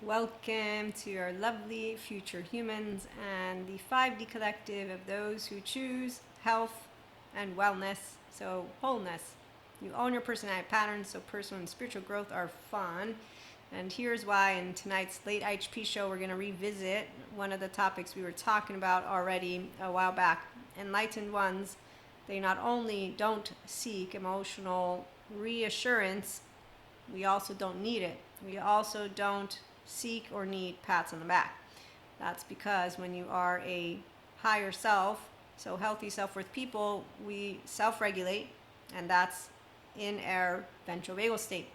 Welcome to our lovely future humans and the 5D collective of those who choose health and wellness, so wholeness. You own your personality patterns, so personal and spiritual growth are fun. And here's why in tonight's late IHP show, we're going to revisit one of the topics we were talking about already a while back. Enlightened ones, they not only don't seek emotional reassurance, we also don't need it. We also don't seek or need pats on the back. That's because when you are a higher self, so healthy self-worth people, we self-regulate, and that's in our ventral vagal state.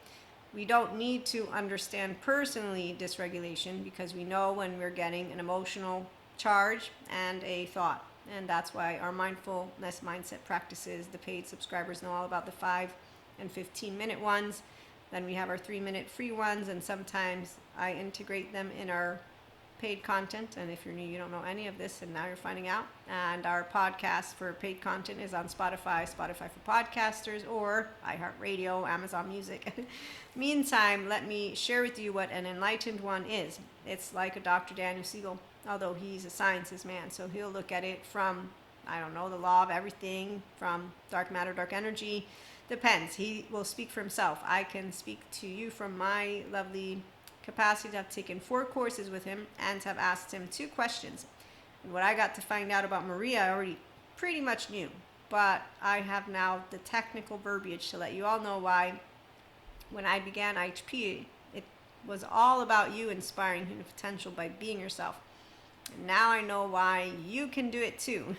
We don't need to understand personally dysregulation because we know when we're getting an emotional charge and a thought. And that's why our mindfulness mindset practices, the paid subscribers know all about the 5 and 15-minute ones. Then we have our 3-minute free ones, and sometimes I integrate them in our paid content. And if you're new, you don't know any of this, and now you're finding out. And our podcast for paid content is on Spotify for podcasters, or iHeartRadio, Amazon Music. Meantime, let me share with you what an enlightened one is. It's like a Dr. Daniel Siegel, although he's a sciences man. So he'll look at it from, the law of everything, from dark matter, dark energy. Depends. He will speak for himself. I can speak to you from my lovely capacity to have taken 4 courses with him and have asked him 2 questions. And what I got to find out about Maria, I already pretty much knew. But I have now the technical verbiage to let you all know why when I began IHP, it was all about you inspiring human potential by being yourself. And now I know why you can do it too.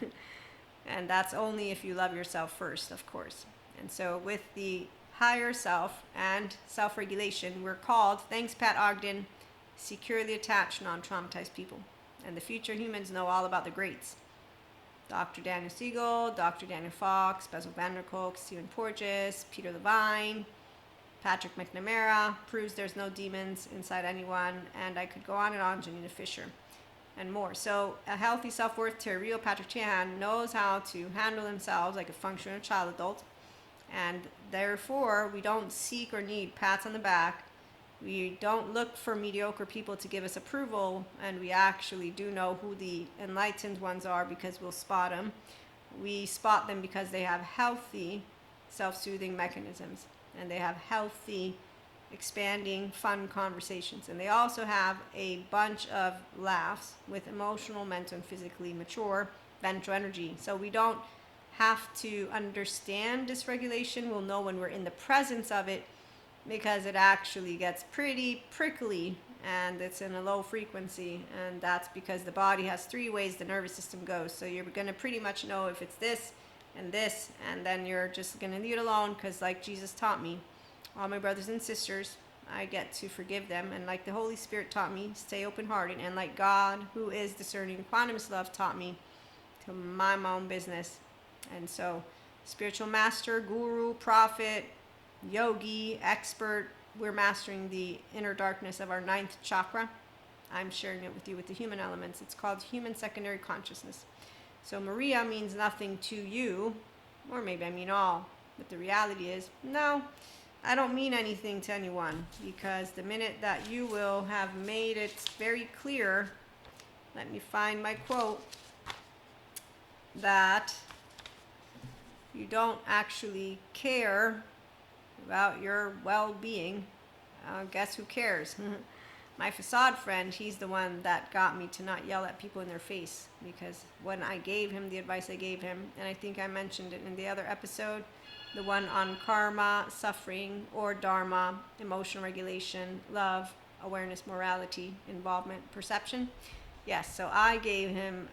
And that's only if you love yourself first, of course. And so with the higher self and self-regulation, we're called, thanks Pat Ogden, securely attached, non-traumatized people. And the future humans know all about the greats. Dr. Daniel Siegel, Dr. Daniel Fox, Bessel van der Kolk, Stephen Porges, Peter Levine, Patrick McNamara, proves there's no demons inside anyone, and I could go on and on, Janina Fisher, and more. So a healthy self-worth Terrio Patrick Chan knows how to handle themselves like a functional child adult. And therefore, we don't seek or need pats on the back. We don't look for mediocre people to give us approval, and we actually do know who the enlightened ones are because we'll spot them. We spot them because they have healthy self-soothing mechanisms, and they have healthy, expanding, fun conversations. And they also have a bunch of laughs with emotional, mental, and physically mature ventral energy. So we don't have to understand dysregulation. We'll know when we're in the presence of it because it actually gets pretty prickly and it's in a low frequency, and that's because the body has 3 ways the nervous system goes. So you're going to pretty much know if it's this, and then you're just going to leave it alone because like Jesus taught me, all my brothers and sisters, I get to forgive them, and like the Holy Spirit taught me, stay open-hearted, and like God, who is discerning equanimous love, taught me to mind my own business. And so, spiritual master, guru, prophet, yogi, expert, we're mastering the inner darkness of our 9th chakra. I'm sharing it with you with the human elements. It's called human secondary consciousness. So Maria means nothing to you, or maybe I mean all, but the reality is, no, I don't mean anything to anyone, because the minute that you will have made it very clear, let me find my quote, that you don't actually care about your well-being, guess who cares? My facade friend, he's the one that got me to not yell at people in their face, because when I gave him the advice I gave him, and I think I mentioned it in the other episode, the one on karma, suffering, or dharma, emotional regulation, love, awareness, morality, involvement, perception. Yes, so I gave him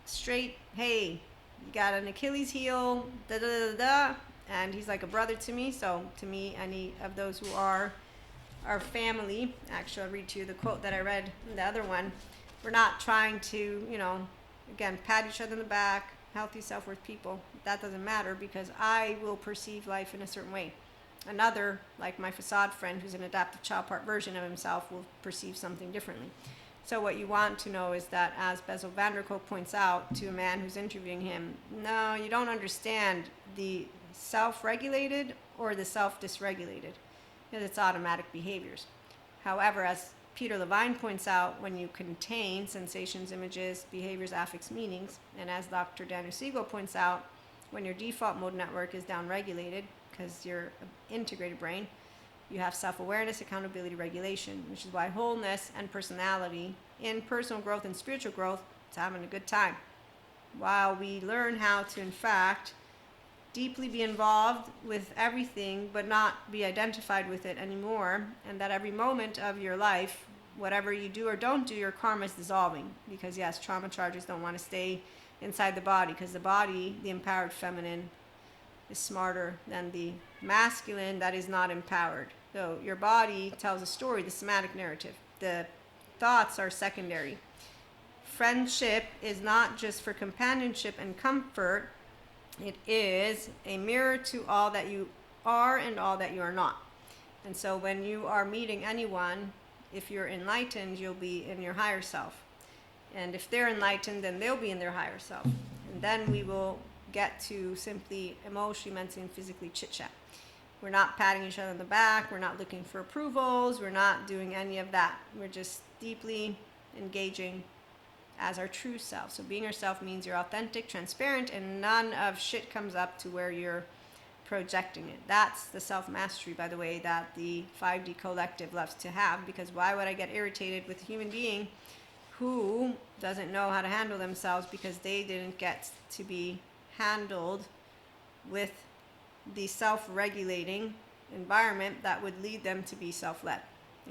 straight, hey, you got an Achilles heel, da da da da, and he's like a brother to me. So to me, any of those who are our family, actually I'll read to you the quote that I read in the other one. We're not trying to, again, pat each other in the back, healthy self-worth people. That doesn't matter because I will perceive life in a certain way. Another, like my facade friend who's an adaptive child part version of himself, will perceive something differently. So what you want to know is that, as Bessel van der Kolk points out to a man who's interviewing him, no, you don't understand the self-regulated or the self-dysregulated, because it's automatic behaviors. However, as Peter Levine points out, when you contain sensations, images, behaviors, affects, meanings, and as Dr. Daniel Siegel points out, when your default mode network is downregulated, because you're an integrated brain, you have self-awareness, accountability, regulation, which is why wholeness and personality in personal growth and spiritual growth is having a good time. While we learn how to, in fact, deeply be involved with everything but not be identified with it anymore, and that every moment of your life, whatever you do or don't do, your karma is dissolving. Because yes, trauma charges don't want to stay inside the body, because the body, the empowered feminine, is smarter than the masculine that is not empowered. So your body tells a story, the somatic narrative. The thoughts are secondary. Friendship is not just for companionship and comfort. It is a mirror to all that you are and all that you are not. And so when you are meeting anyone, if you're enlightened, you'll be in your higher self. And if they're enlightened, then they'll be in their higher self. And then we will get to simply emotionally, mentally, and physically chit-chat. We're not patting each other on the back. We're not looking for approvals. We're not doing any of that. We're just deeply engaging as our true self. So being yourself means you're authentic, transparent, and none of shit comes up to where you're projecting it. That's the self-mastery, by the way, that the 5D collective loves to have, because why would I get irritated with a human being who doesn't know how to handle themselves because they didn't get to be handled with the self-regulating environment that would lead them to be self-led.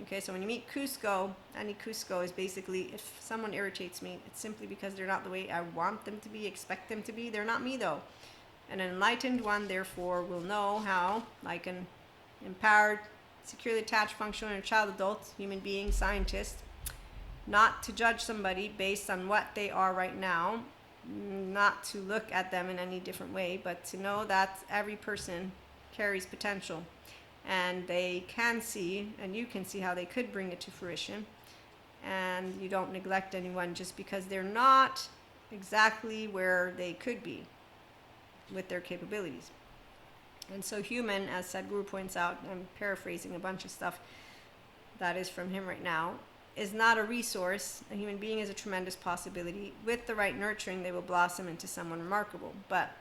Okay, so when you meet Cusco, any Cusco is basically, if someone irritates me, it's simply because they're not the way I want them to be, expect them to be. They're not me though. An enlightened one, therefore, will know how, like an empowered, securely attached, functional, and child adult, human being, scientist, not to judge somebody based on what they are right now, not to look at them in any different way, but to know that every person carries potential. And they can see, and you can see how they could bring it to fruition. And you don't neglect anyone just because they're not exactly where they could be with their capabilities. And so human, as Sadhguru points out, I'm paraphrasing a bunch of stuff that is from him right now, is not a resource. A human being is a tremendous possibility. With the right nurturing, they will blossom into someone remarkable. But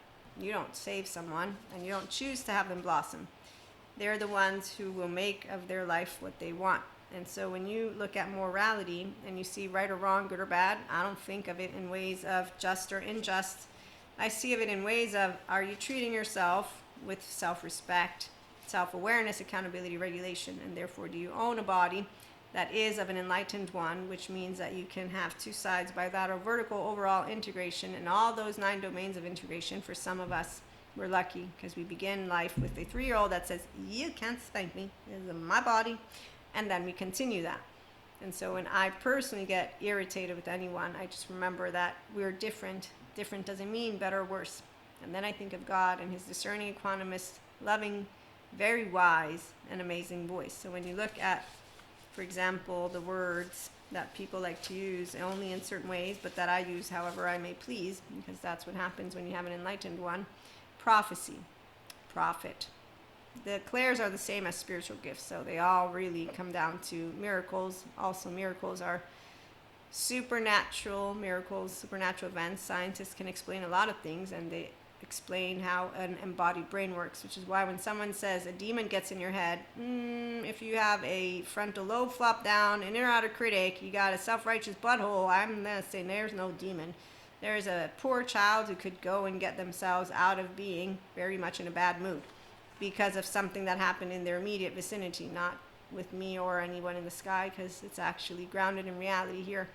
you don't save someone, and you don't choose to have them blossom. They're the ones who will make of their life what they want. And so when you look at morality and you see right or wrong, good or bad, I don't think of it in ways of just or unjust. I see of it in ways of, are you treating yourself with self-respect, self-awareness, accountability, regulation, and therefore do you own a body that is of an enlightened one, which means that you can have two sides, bilateral, vertical, overall integration, and all those 9 domains of integration. For some of us, we're lucky because we begin life with a 3-year-old that says, you can't spank me, this is my body, and then we continue that. And so when I personally get irritated with anyone, I just remember that we're different. Different doesn't mean better or worse. And then I think of God and his discerning, equanimous, loving, very wise, and amazing voice. So when you look at, for example, the words that people like to use only in certain ways, but that I use however I may please, because that's what happens when you have an enlightened one. Prophecy, prophet. The clairs are the same as spiritual gifts, so they all really come down to miracles. Also, miracles are supernatural miracles, supernatural events. Scientists can explain a lot of things, and they explain how an embodied brain works, which is why when someone says a demon gets in your head, if you have a frontal lobe flop down, inner outer critic, you got a self-righteous butthole, I'm going to say there's no demon. There's a poor child who could go and get themselves out of being very much in a bad mood because of something that happened in their immediate vicinity, not with me or anyone in the sky, because it's actually grounded in reality here.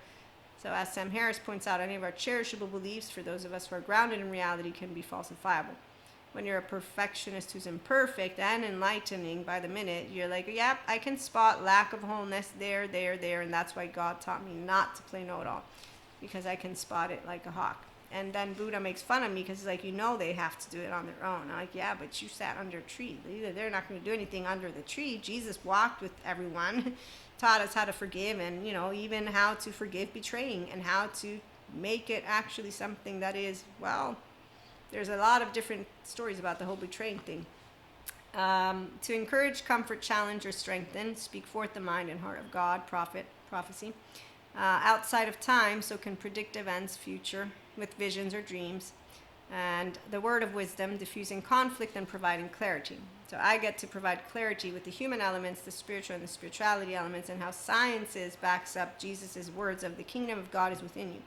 So as Sam Harris points out, any of our cherishable beliefs for those of us who are grounded in reality can be falsifiable. When you're a perfectionist who's imperfect and enlightening by the minute, you're like, yep, I can spot lack of wholeness there, and that's why God taught me not to play know-it-all, because I can spot it like a hawk. And then Buddha makes fun of me because he's like, they have to do it on their own. I'm like, yeah, but you sat under a tree. They're not going to do anything under the tree. Jesus walked with everyone, taught us how to forgive, and, even how to forgive betraying, and how to make it actually something that is, well, there's a lot of different stories about the whole betraying thing. To encourage, comfort, challenge, or strengthen, speak forth the mind and heart of God, prophet, prophecy, outside of time, so can predict events, future, with visions or dreams, and the word of wisdom, diffusing conflict and providing clarity. So I get to provide clarity with the human elements, the spiritual and the spirituality elements, and how sciences backs up Jesus' words of the kingdom of God is within you.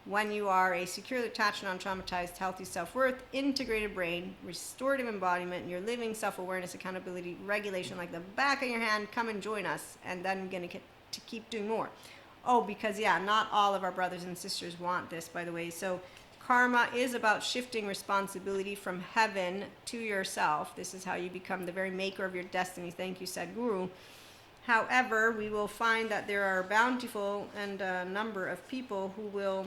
When you are a securely attached, non-traumatized, healthy self-worth, integrated brain, restorative embodiment, your living self-awareness, accountability, regulation, like the back of your hand, come and join us, and then we're going to keep doing more. Oh, because not all of our brothers and sisters want this, by the way. So karma is about shifting responsibility from heaven to yourself. This is how you become the very maker of your destiny. Thank you, Sadhguru. However, we will find that there are bountiful and a number of people who will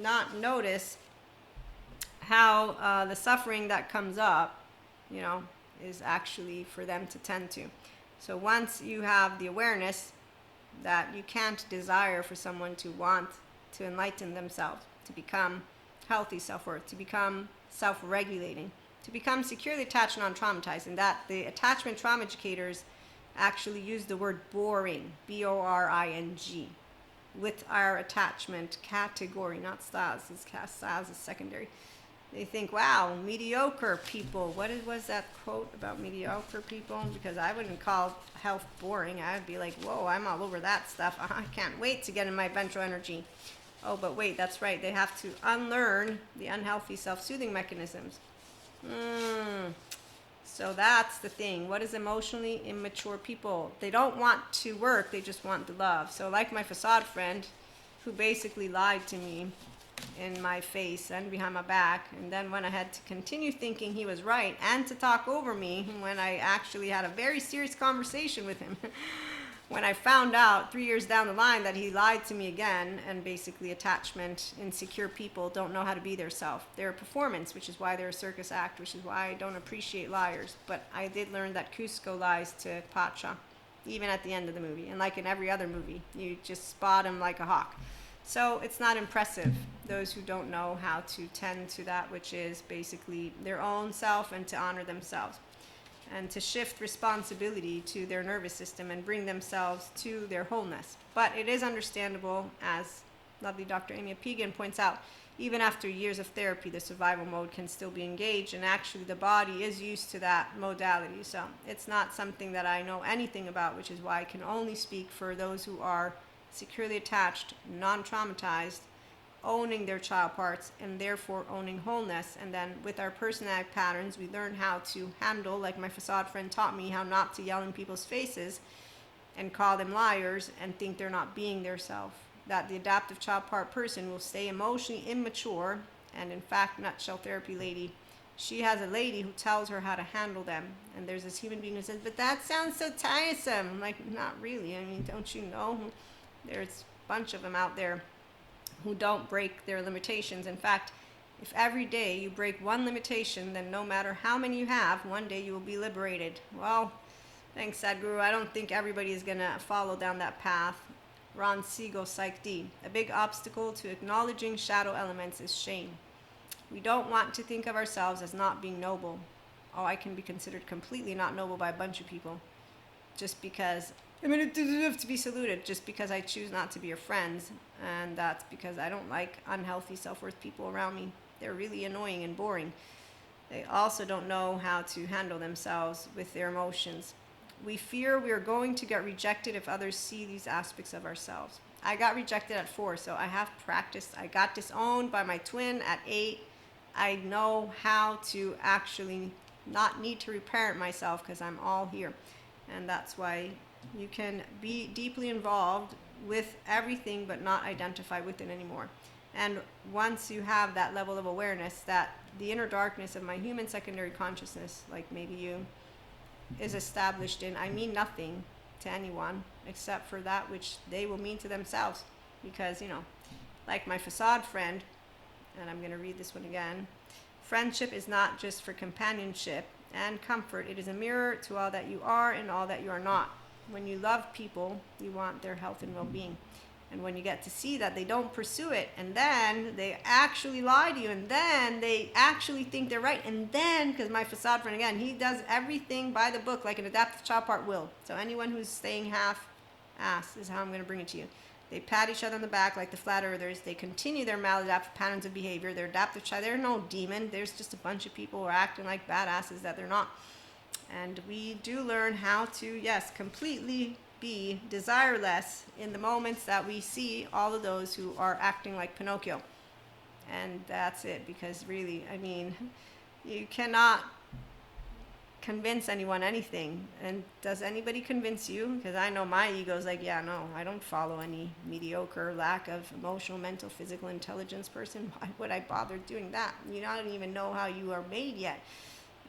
not notice how the suffering that comes up, is actually for them to tend to. So once you have the awareness that you can't desire for someone to want to enlighten themselves, to become healthy self-worth, to become self-regulating, to become securely attached, non-traumatized, and that the attachment trauma educators actually use the word boring, B-O-R-I-N-G, with our attachment category, not styles. Styles is secondary. They think, wow, mediocre people. What was that quote about mediocre people? Because I wouldn't call health boring. I'd be like, whoa, I'm all over that stuff. I can't wait to get in my ventral energy. Oh, but wait, that's right. They have to unlearn the unhealthy self-soothing mechanisms. So that's the thing. What is emotionally immature people? They don't want to work. They just want the love. So like my facade friend who basically lied to me in my face and behind my back, and then went ahead to continue thinking he was right and to talk over me when I actually had a very serious conversation with him. When I found out 3 years down the line that he lied to me again, and basically attachment, insecure people don't know how to be their self. They're a performance, which is why they're a circus act, which is why I don't appreciate liars. But I did learn that Cusco lies to Pacha, even at the end of the movie. And like in every other movie, you just spot him like a hawk. So it's not impressive, those who don't know how to tend to that, which is basically their own self and to honor themselves, and to shift responsibility to their nervous system and bring themselves to their wholeness. But it is understandable, as lovely Dr. Amy Apigan points out, even after years of therapy, the survival mode can still be engaged, and actually the body is used to that modality. So it's not something that I know anything about, which is why I can only speak for those who are securely attached, non-traumatized, owning their child parts, and therefore owning wholeness. And then with our personality patterns, we learn how to handle, like my facade friend taught me, how not to yell in people's faces and call them liars and think they're not being their self. That the adaptive child part person will stay emotionally immature. And in fact, nutshell therapy lady, she has a lady who tells her how to handle them. And there's this human being who says, but that sounds so tiresome. I'm like, not really. I mean, don't you know? There's a bunch of them out there who don't break their limitations. In fact, if every day you break one limitation, then no matter how many you have, one day you will be liberated. Well, thanks, Sadhguru. I don't think everybody is going to follow down that path. Ron Siegel, Psych D. A big obstacle to acknowledging shadow elements is shame. We don't want to think of ourselves as not being noble. Oh, I can be considered completely not noble by a bunch of people just because I'm going to have to be saluted, just because I choose not to be your friends. And that's because I don't like unhealthy self-worth people around me. They're really annoying and boring. They also don't know how to handle themselves with their emotions. We fear we are going to get rejected if others see these aspects of ourselves. I got rejected at 4, so I have practiced. I got disowned by my twin at 8. I know how to actually not need to reparent myself because I'm all here. And that's why you can be deeply involved with everything but not identify with it anymore. And once you have that level of awareness that the inner darkness of my human secondary consciousness, like maybe you, is established in I mean nothing to anyone except for that which they will mean to themselves. Because, like my facade friend, and I'm going to read this one again, friendship is not just for companionship and comfort. It is a mirror to all that you are and all that you are not. When you love people, you want their health and well-being. And when you get to see that they don't pursue it, and then they actually lie to you, and then they actually think they're right, and then, because my facade friend, again, he does everything by the book like an adaptive child part will. So anyone who's staying half ass is how I'm going to bring it to you. They pat each other on the back like the flat earthers. They continue their maladaptive patterns of behavior. They're adaptive child. They're no demon. There's just a bunch of people who are acting like badasses that they're not. And we do learn how to, yes, completely be desireless in the moments that we see all of those who are acting like Pinocchio. And that's it, because really, I mean, you cannot convince anyone anything. And does anybody convince you? Because I know my ego's like, yeah, no, I don't follow any mediocre, lack of emotional, mental, physical intelligence person. Why would I bother doing that? You don't even know how you are made yet.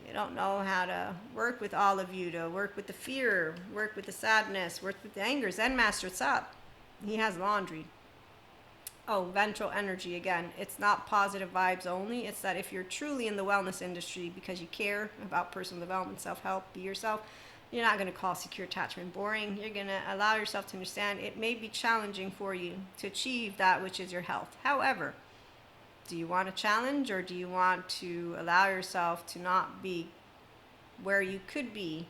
You don't know how to work with all of you, to work with the fear, work with the sadness, work with the anger. Zen master, it's up. He has laundry. Oh, ventral energy again. It's not positive vibes only. It's that if you're truly in the wellness industry because you care about personal development, self-help, be yourself, you're not going to call secure attachment boring. You're going to allow yourself to understand it may be challenging for you to achieve that which is your health. However, do you want a challenge, or do you want to allow yourself to not be where you could be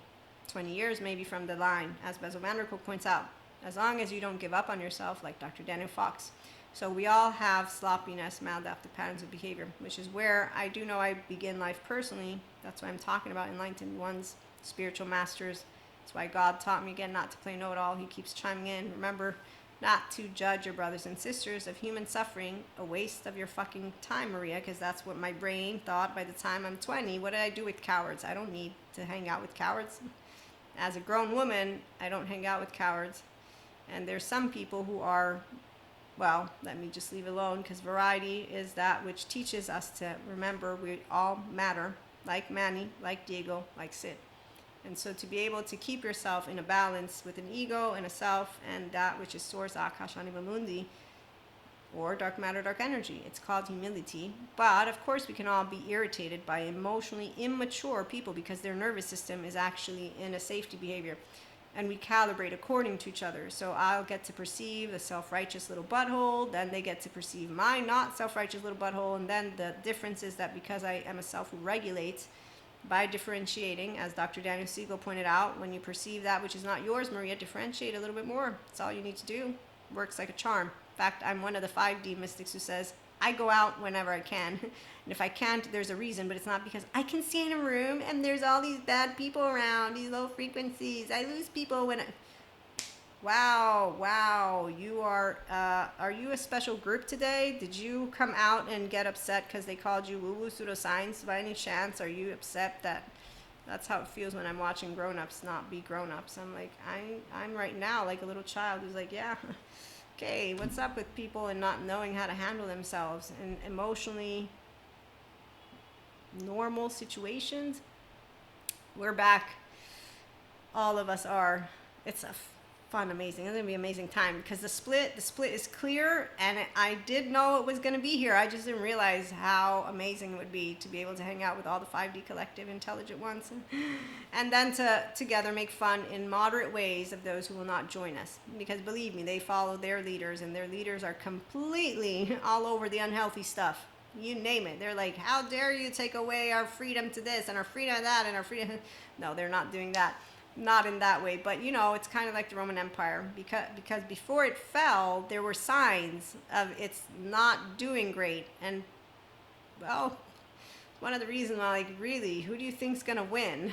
20 years maybe from the line, as Bessel van der Kolk points out, as long as you don't give up on yourself, like Dr. Daniel Fox. So we all have sloppiness, maladaptive patterns of behavior, which is where I do know I begin life personally. That's why I'm talking about enlightened ones, spiritual masters. That's why God taught me again not to play know-it-all. He keeps chiming in. Remember not to judge your brothers and sisters of human suffering, a waste of your fucking time, Maria, because that's what my brain thought by the time I'm 20. What did I do with cowards? I don't need to hang out with cowards. As a grown woman, I don't hang out with cowards. And there's some people who are, well, let me just leave it alone, because variety is that which teaches us to remember we all matter, like Manny, like Diego, like Sid. And so to be able to keep yourself in a balance with an ego and a self and that which is source, Akash, Anima Mundi, or dark matter, dark energy. It's called humility. But of course we can all be irritated by emotionally immature people because their nervous system is actually in a safety behavior. And we calibrate according to each other. So I'll get to perceive the self-righteous little butthole, then they get to perceive my not self-righteous little butthole, and then the difference is that because I am a self who regulates, by differentiating, as Dr. Daniel Siegel pointed out, when you perceive that which is not yours, Maria, differentiate a little bit more. That's all you need to do. Works like a charm. In fact, I'm one of the 5D mystics who says, I go out whenever I can. And if I can't, there's a reason, but it's not because I can stay in a room and there's all these bad people around, these low frequencies. I lose people when I... Wow, you are you a special group today? Did you come out and get upset because they called you woo-woo pseudoscience by any chance? Are you upset that that's how it feels when I'm watching grown-ups not be grown-ups? I'm like, I'm right now like a little child who's like, yeah, okay, what's up with people and not knowing how to handle themselves in emotionally normal situations? We're back. All of us are. It's a fun, amazing. It's gonna be an amazing time because the split is clear, and I did know it was gonna be here. I just didn't realize how amazing it would be to be able to hang out with all the 5D collective intelligent ones, and then to together make fun in moderate ways of those who will not join us. Because believe me, they follow their leaders, and their leaders are completely all over the unhealthy stuff. You name it. They're like, how dare you take away our freedom to this and our freedom to that and our freedom. No, they're not doing that. Not in that way, but you know, it's kind of like the Roman Empire, because before it fell, there were signs of it's not doing great. And well, one of the reasons why, like, really, who do you think's gonna win?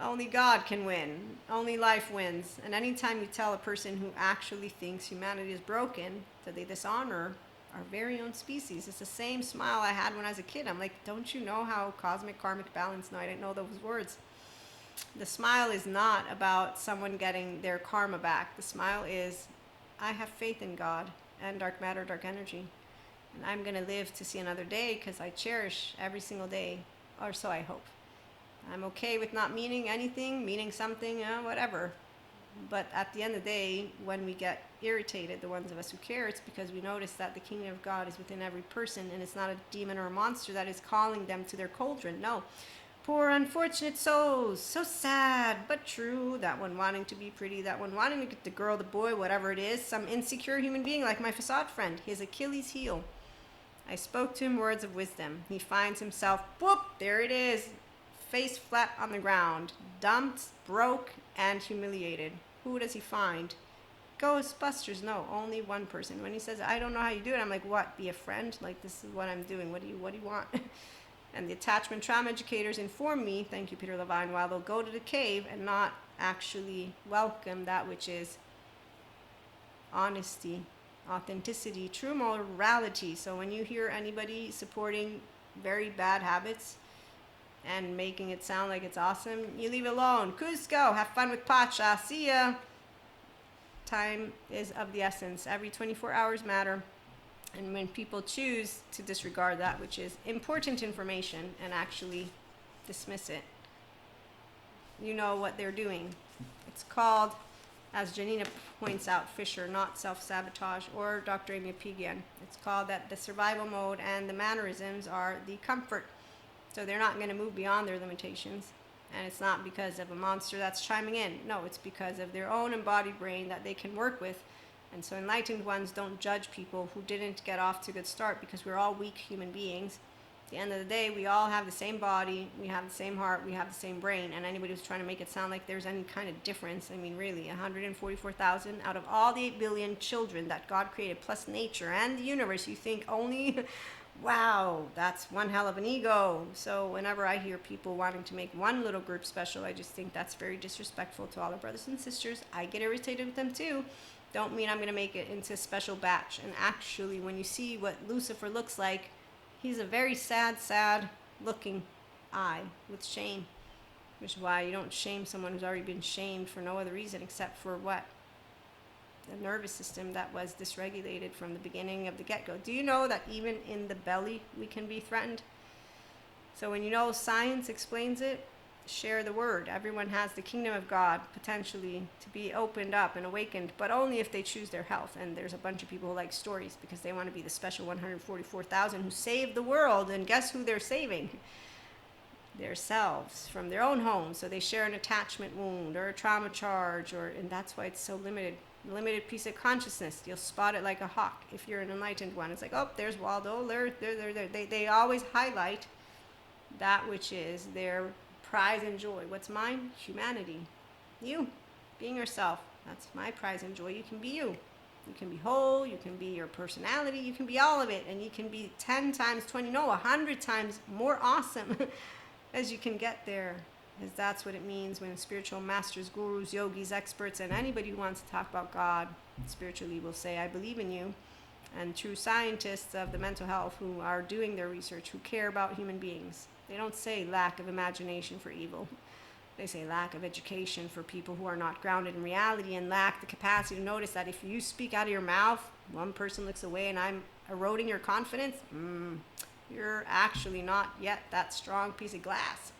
Only God can win. Only life wins. And anytime you tell a person who actually thinks humanity is broken that they dishonor our very own species, it's the same smile I had when I was a kid. I'm like, don't you know how cosmic karmic balance? No, I didn't know those words. The smile is not about someone getting their karma back. The smile is, I have faith in God and dark matter, dark energy. And I'm going to live to see another day because I cherish every single day, or so I hope. I'm okay with not meaning anything, meaning something, whatever. But at the end of the day, when we get irritated, the ones of us who care, it's because we notice that the kingdom of God is within every person, and it's not a demon or a monster that is calling them to their cauldron. No. Poor unfortunate souls, so sad, but true. That one wanting to be pretty, that one wanting to get the girl, the boy, whatever it is, some insecure human being like my facade friend, his Achilles heel. I spoke to him words of wisdom. He finds himself, whoop, there it is, face flat on the ground, dumped, broke, and humiliated. Who does he find? Ghostbusters. No, only one person. When he says, I don't know how you do it, I'm like, what? Be a friend? Like, this is what I'm doing. What do you want? And the attachment trauma educators inform me, thank you, Peter Levine, while they'll go to the cave and not actually welcome that which is honesty, authenticity, true morality. So when you hear anybody supporting very bad habits and making it sound like it's awesome, you leave it alone. Cusco, have fun with Pacha. See ya. Time is of the essence. Every 24 hours matter. And when people choose to disregard that which is important information and actually dismiss it, you know what they're doing. It's called, as Janina points out, Fisher, not self-sabotage, or Dr. Amy Pigian. It's called that the survival mode and the mannerisms are the comfort. So they're not going to move beyond their limitations. And it's not because of a monster that's chiming in. No, it's because of their own embodied brain that they can work with. And so enlightened ones don't judge people who didn't get off to a good start, because we're all weak human beings. At the end of the day, we all have the same body, we have the same heart, we have the same brain. And anybody who's trying to make it sound like there's any kind of difference, I mean, really, 144,000 out of all the 8 billion children that God created, plus nature and the universe, you think only, wow, that's one hell of an ego. So whenever I hear people wanting to make one little group special, I just think that's very disrespectful to all our brothers and sisters. I get irritated with them too. Don't mean I'm going to make it into a special batch. And actually, when you see what Lucifer looks like, he's a very sad looking eye with shame. Which is why you don't shame someone who's already been shamed for no other reason except for what? The nervous system that was dysregulated from the beginning of the get-go. Do you know that even in the belly we can be threatened? So when you know science explains it, share the word. Everyone has the kingdom of God potentially to be opened up and awakened, but only if they choose their health. And there's a bunch of people who like stories because they want to be the special 144,000 who saved the world. And guess who they're saving? Themselves from their own home. So they share an attachment wound or a trauma charge, and that's why it's so limited piece of consciousness. You'll spot it like a hawk if you're an enlightened one. It's like, oh, there's Waldo, there. They always highlight that which is their prize and joy. What's mine? Humanity. You. Being yourself. That's my prize and joy. You can be you. You can be whole. You can be your personality. You can be all of it. And you can be 10 times, 20, no, 100 times more awesome as you can get there. Because that's what it means when spiritual masters, gurus, yogis, experts, and anybody who wants to talk about God spiritually will say, I believe in you. And true scientists of the mental health who are doing their research, who care about human beings, they don't say lack of imagination for evil. They say lack of education for people who are not grounded in reality and lack the capacity to notice that if you speak out of your mouth, one person looks away and I'm eroding your confidence, you're actually not yet that strong piece of glass.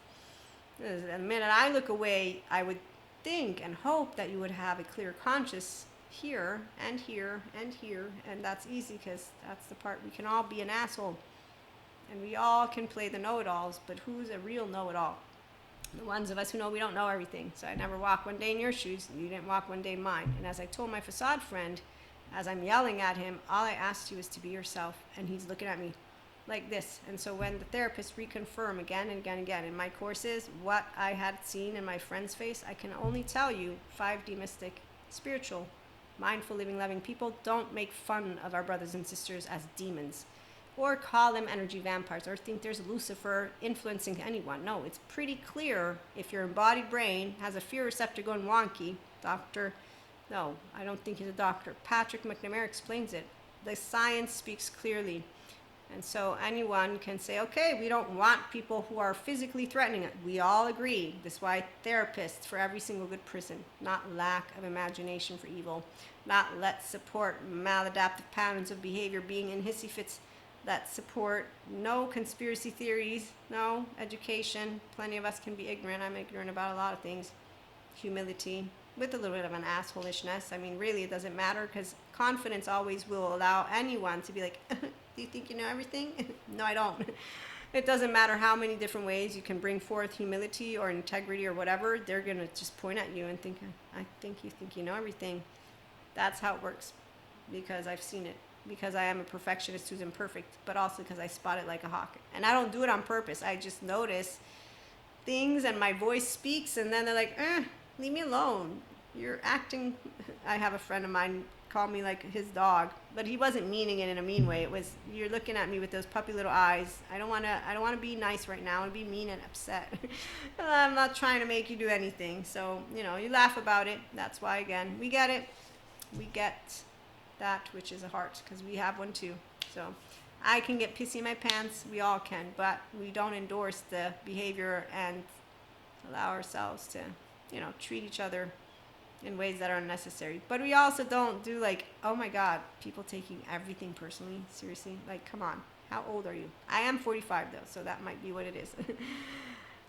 The minute I look away, I would think and hope that you would have a clear conscience here and here and here. And that's easy because that's the part we can all be an asshole. And we all can play the know-it-alls, but who's a real know-it-all? The ones of us who know we don't know everything. So I never walk one day in your shoes, and you didn't walk one day in mine. And as I told my facade friend, as I'm yelling at him, all I asked you is to be yourself. And he's looking at me like this. And so when the therapists reconfirm again and again and again in my courses what I had seen in my friend's face, I can only tell you 5D mystic, spiritual, mindful, living, loving people don't make fun of our brothers and sisters as demons or call them energy vampires or think there's Lucifer influencing anyone. No, it's pretty clear if your embodied brain has a fear receptor going wonky. No, I don't think he's a doctor. Patrick McNamara explains it. The science speaks clearly. And so anyone can say, okay, we don't want people who are physically threatening it. We all agree. That's why therapists for every single good person, not lack of imagination for evil, not let's support maladaptive patterns of behavior being in hissy fits, that support no conspiracy theories, no education. Plenty of us can be ignorant. I'm ignorant about a lot of things. Humility with a little bit of an assholishness. I mean, really, it doesn't matter because confidence always will allow anyone to be like, do you think you know everything? No, I don't. It doesn't matter how many different ways you can bring forth humility or integrity or whatever. They're going to just point at you and think, I think you think you know everything. That's how it works because I've seen it. Because I am a perfectionist who's imperfect, but also because I spot it like a hawk. And I don't do it on purpose. I just notice things and my voice speaks and then they're like, leave me alone. you're acting. I have a friend of mine called me like his dog, but he wasn't meaning it in a mean way. It was, you're looking at me with those puppy little eyes. I don't want to be nice right now. I want to be mean and upset. I'm not trying to make you do anything. So, you laugh about it. That's why, again, we get it. We get that which is a heart, because we have one too. So I can get pissy in my pants. We all can, but we don't endorse the behavior and allow ourselves to, treat each other in ways that are unnecessary. But we also don't do like, oh my God, people taking everything personally. Seriously, like, come on. How old are you? I am 45 though, so that might be what it is.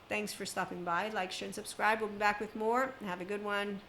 Thanks for stopping by. Like, share, and subscribe. We'll be back with more. Have a good one.